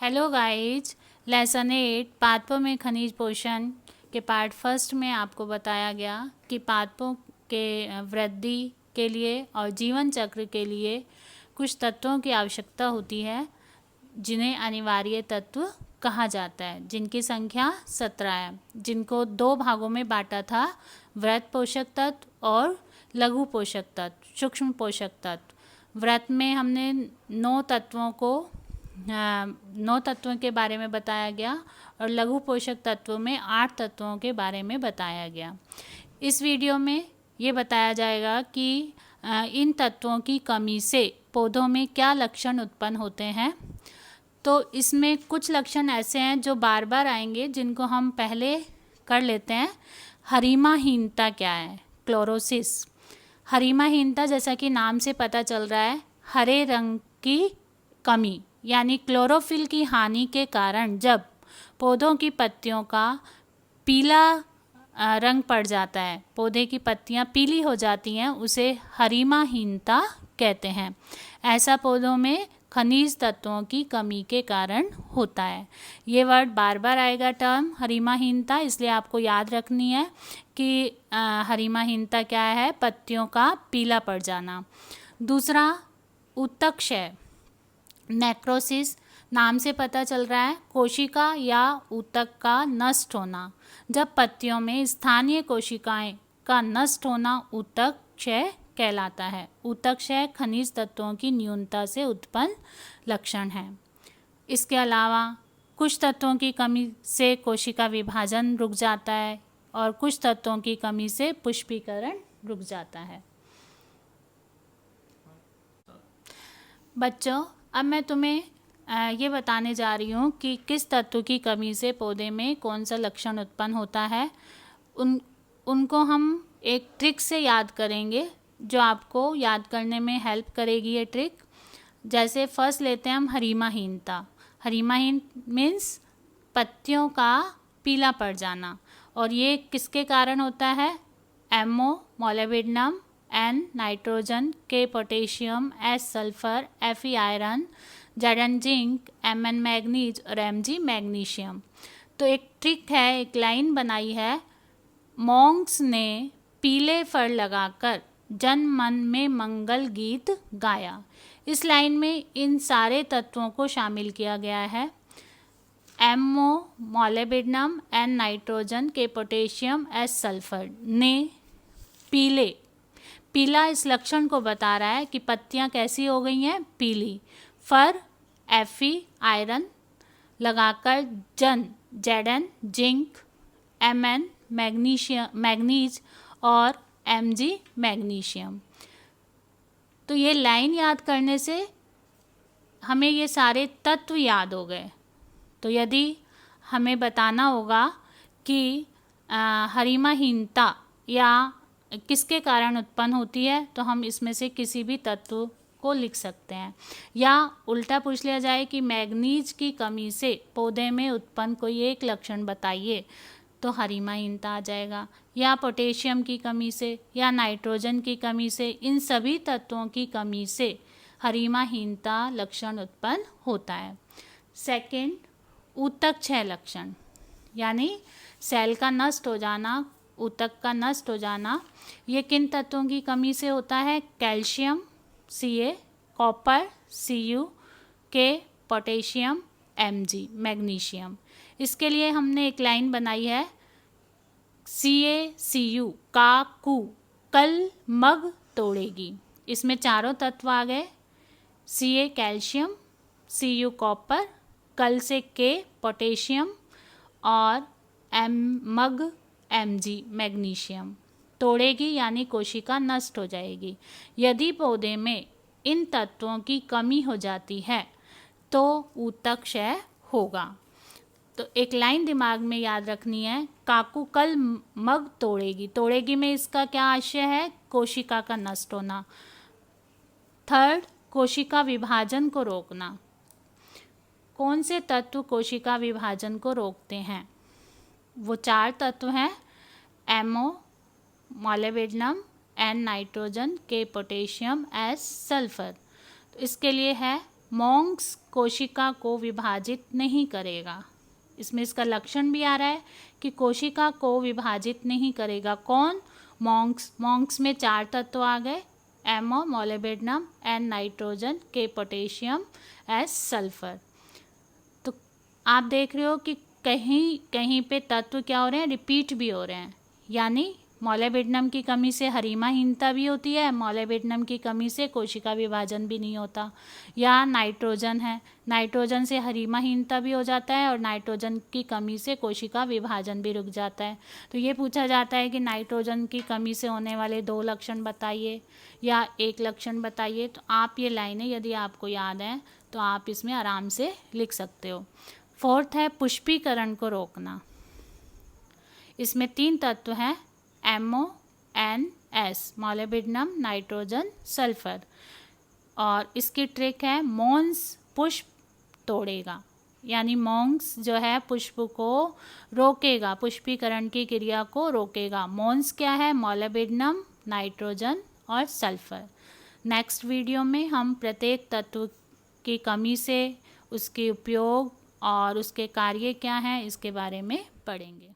Hello guys, lesson 8 पादपों में खनिज पोषण के पार्ट फर्स्ट में आपको बताया गया कि पादपों के वृद्धि के लिए और जीवन चक्र के लिए कुछ तत्वों की आवश्यकता होती है जिन्हें अनिवार्य तत्व कहा जाता है, जिनकी संख्या 17 है, जिनको दो भागों में बांटा था, वृहद पोषक तत्व और लघु पोषक तत्व, सूक्ष्म पोषक तत्व। वृहद में हमने 9 तत्वों के बारे में बताया गया और लघु पोषक तत्वों में 8 तत्वों के बारे में बताया गया। इस वीडियो में ये बताया जाएगा कि इन तत्वों की कमी से पौधों में क्या लक्षण उत्पन्न होते हैं। तो इसमें कुछ लक्षण ऐसे हैं जो बार बार आएंगे, जिनको हम पहले कर लेते हैं। हरिमाहीनता क्या है? क्लोरोसिस। हरिमाहीनता जैसा कि नाम से पता चल रहा है, हरे रंग की कमी यानी क्लोरोफिल की हानि के कारण जब पौधों की पत्तियों का पीला रंग पड़ जाता है, पौधे की पत्तियां पीली हो जाती हैं, उसे हरिमाहीनता कहते हैं। ऐसा पौधों में खनिज तत्वों की कमी के कारण होता है। ये वर्ड बार बार आएगा, टर्म हरिमाहीनता, इसलिए आपको याद रखनी है कि हरिमाहीनता क्या है? पत्तियों का पीला पड़ जाना। दूसरा, ऊतक क्षय, नेक्रोसिस। नाम से पता चल रहा है कोशिका या ऊतक का नष्ट होना। जब पत्तियों में स्थानीय कोशिकाएं का नष्ट होना ऊतक क्षय कहलाता है। ऊतक क्षय खनिज तत्वों की न्यूनता से उत्पन्न लक्षण है। इसके अलावा कुछ तत्वों की कमी से कोशिका विभाजन रुक जाता है और कुछ तत्वों की कमी से पुष्पीकरण रुक जाता है। बच्चों, अब मैं तुम्हें ये बताने जा रही हूँ कि किस तत्व की कमी से पौधे में कौन सा लक्षण उत्पन्न होता है। उनको हम एक ट्रिक से याद करेंगे जो आपको याद करने में हेल्प करेगी ये ट्रिक। जैसे फर्स्ट लेते हैं हम हरिमाहीनता। हरिमाहीन मीन्स पत्तियों का पीला पड़ जाना, और ये किसके कारण होता है? MO, molybdenum, N nitrogen, K potassium, S sulphur, Fe iron, Zn zinc, Mn manganese और Mg मैग्नीशियम। तो एक ट्रिक है, एक लाइन बनाई है, मॉन्क्स ने पीले फर लगाकर जन मन में मंगल गीत गाया। इस लाइन में इन सारे तत्वों को शामिल किया गया है। MO, molybdenum, N nitrogen, K potassium, S sulphur ने पीला इस लक्षण को बता रहा है कि पत्तियां कैसी हो गई हैं? पीली। फर Fe आयरन लगाकर Zn जिंक, Mn मैग्नीज और Mg मैग्नीशियम। तो ये लाइन याद करने से हमें ये सारे तत्व याद हो गए। तो यदि हमें बताना होगा कि हरिमाहीनता या किसके कारण उत्पन्न होती है, तो हम इसमें से किसी भी तत्व को लिख सकते हैं। या उल्टा पूछ लिया जाए कि मैग्नीज की कमी से पौधे में उत्पन्न कोई एक लक्षण बताइए, तो हरिमाहीनता आ जाएगा। या पोटेशियम की कमी से या नाइट्रोजन की कमी से, इन सभी तत्वों की कमी से हरिमाहीनता लक्षण उत्पन्न होता है। सेकंड, ऊतक क्षय लक्षण, यानी सेल का नष्ट हो जाना, ऊतक का नष्ट हो जाना। ये किन तत्वों की कमी से होता है? Calcium Ca, copper Cu, K potassium, Mg magnesium. इसके लिए हमने एक लाइन बनाई है, CaCu काकू कल मग तोड़ेगी। इसमें चारों तत्व आ गए, Ca कैल्शियम, Cu कॉपर, कल से K पोटेशियम और मग Mg मैग्नीशियम। तोड़ेगी यानी कोशिका नष्ट हो जाएगी। यदि पौधे में इन तत्वों की कमी हो जाती है तो ऊतक क्षय होगा। तो एक लाइन दिमाग में याद रखनी है, काकू कल मग तोड़ेगी। तोड़ेगी में इसका क्या आशय है? कोशिका का नष्ट होना। थर्ड, कोशिका विभाजन को रोकना। कौन से तत्व कोशिका विभाजन को रोकते हैं? वो 4 तत्व हैं, MO, molybdenum, N nitrogen, K potassium, S sulphur. तो इसके लिए है मोंक्स कोशिका को विभाजित नहीं करेगा। इसमें इसका लक्षण भी आ रहा है कि कोशिका को विभाजित नहीं करेगा। कौन? मोंक्स। मोंक्स में 4 तत्व आ गए, MO molybdenum, N nitrogen, K potassium, S sulphur. तो आप देख रहे हो कि कहीं कहीं पे तत्व क्या हो रहे हैं, रिपीट भी हो रहे हैं। यानी मोलिब्डेनम की कमी से हरिमाहीनता भी होती है, मोलिब्डेनम की कमी से कोशिका विभाजन भी नहीं होता। या नाइट्रोजन है, नाइट्रोजन से हरिमाहीनता भी हो जाता है और नाइट्रोजन की कमी से कोशिका विभाजन भी रुक जाता है। तो ये पूछा जाता है कि नाइट्रोजन की कमी से होने वाले 2 लक्षण बताइए या 1 लक्षण बताइए। तो आप ये लाइनें यदि आपको याद हैं तो आप इसमें आराम से लिख सकते हो। 4th है पुष्पीकरण को रोकना। इसमें 3 तत्व हैं, MO, N, S, molybdenum, nitrogen, sulphur. और इसकी ट्रिक है मोन्स पुष्प तोड़ेगा, यानी मोंक्स जो है पुष्प को रोकेगा, पुष्पीकरण की क्रिया को रोकेगा। मोन्स क्या है? मोलिब्डेनम, नाइट्रोजन और सल्फर। नेक्स्ट वीडियो में हम प्रत्येक तत्व की कमी से उसके उपयोग और उसके कार्य क्या हैं इसके बारे में पढ़ेंगे।